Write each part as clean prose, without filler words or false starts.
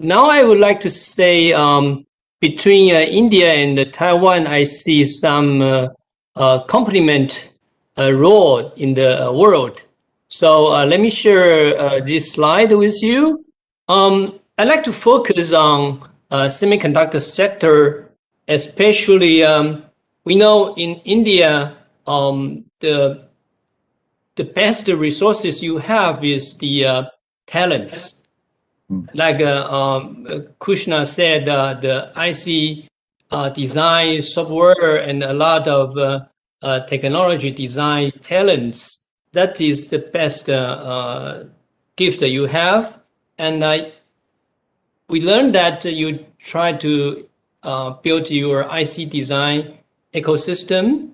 Now I would like to say between India and Taiwan, I see some complement role in the world. So let me share this slide with you. I'd like to focus on semiconductor sector, especially we know in India the best resources you have is the talents. Like Krishna said, the IC design software and a lot of technology design talents. That is the best gift that you have. And we learned that you try to build your IC design ecosystem.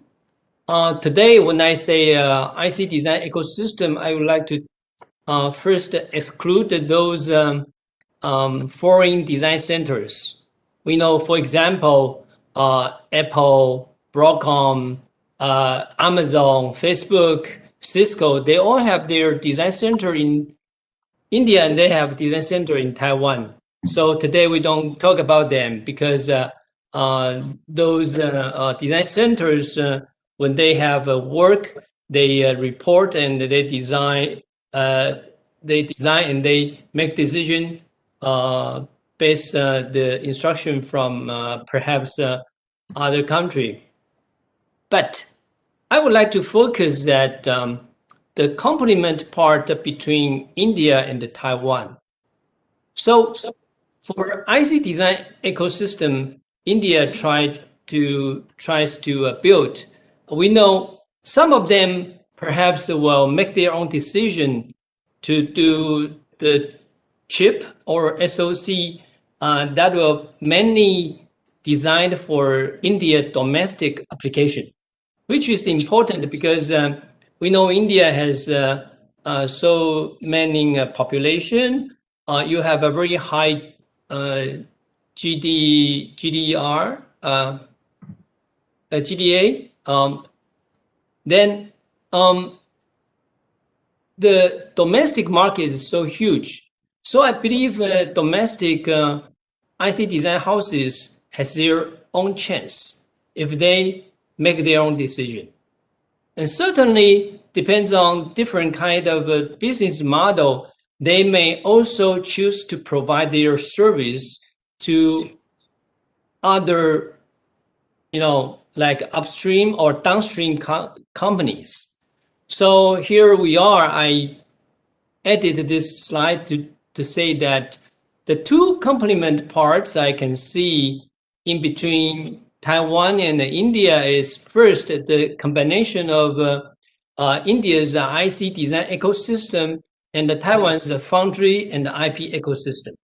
Today, when I say IC design ecosystem, I would like to first exclude those foreign design centers. We know, for example, Apple, Broadcom, Amazon, Facebook, Cisco, they all have their design center in India and they have design center in Taiwan. So today we don't talk about them because those design centers, when they have work, they report and they design and they make decision based the instruction from perhaps other country. But I would like to focus that the complement part between India and Taiwan. So for IC design ecosystem, India tries to build. We know some of them perhaps will make their own decision to do the chip or SoC that will mainly designed for India domestic application, which is important because we know India has so many population. You have a very high GDR, GDA. Then the domestic market is so huge. So I believe domestic IC design houses has their own chance if they make their own decision. And certainly depends on different kind of business model. They may also choose to provide their service to other, like upstream or downstream companies. So here we are. I edited this slide to say that the two complement parts I can see in between Taiwan and India is first the combination of India's IC design ecosystem and Taiwan's foundry and IP ecosystem.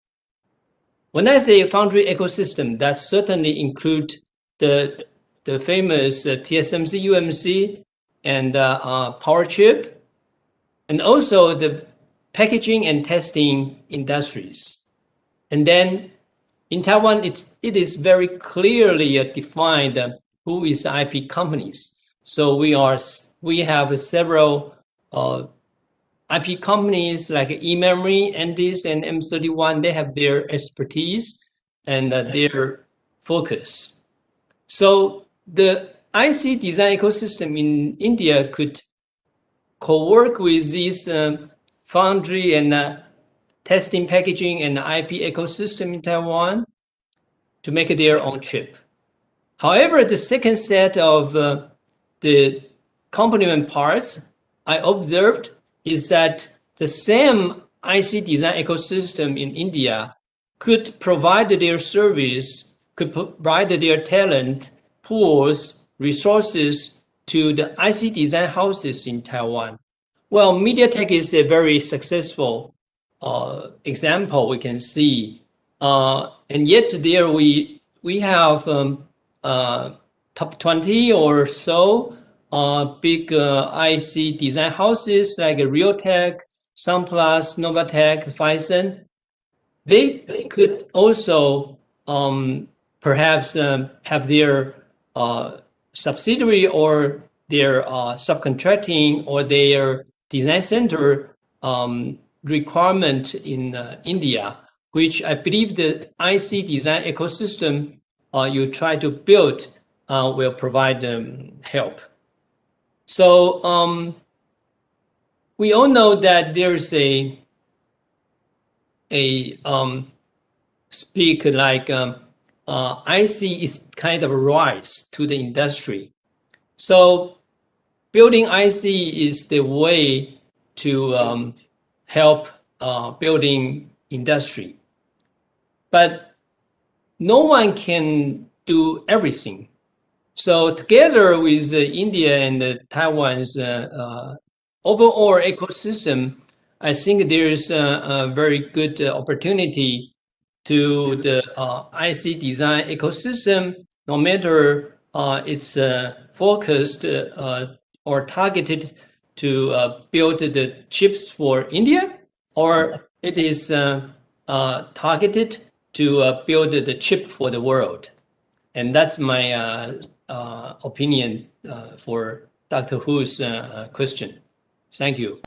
When I say foundry ecosystem, that certainly includes the famous TSMC, UMC, and power chip, and also the packaging and testing industries. And then in Taiwan, it is very clearly defined who is IP companies. So we have several IP companies like eMemory, NDIS, and M31. They have their expertise and their focus. So the IC design ecosystem in India could co-work with these foundry and testing, packaging, and IP ecosystem in Taiwan to make their own chip. However, the second set of the complement parts I observed is that the same IC design ecosystem in India could provide their service, could provide their talent, pools, resources to the IC design houses in Taiwan. Well, MediaTek is a very successful example we can see. And yet there we have top 20 or so big IC design houses like Realtek, Sunplus, Novatech, Phison. They could also perhaps have their subsidiary or their subcontracting or their design center requirement in India, which I believe the IC design ecosystem you try to build will provide help. So we all know that there's a speak like IC is kind of a rise to the industry. So building IC is the way to help building industry. But no one can do everything. So together with India and Taiwan's overall ecosystem, I think there is a very good opportunity to the IC design ecosystem, no matter it's focused or targeted to build the chips for India, or it is targeted to build the chip for the world. And that's my opinion for Dr. Hu's question. Thank you.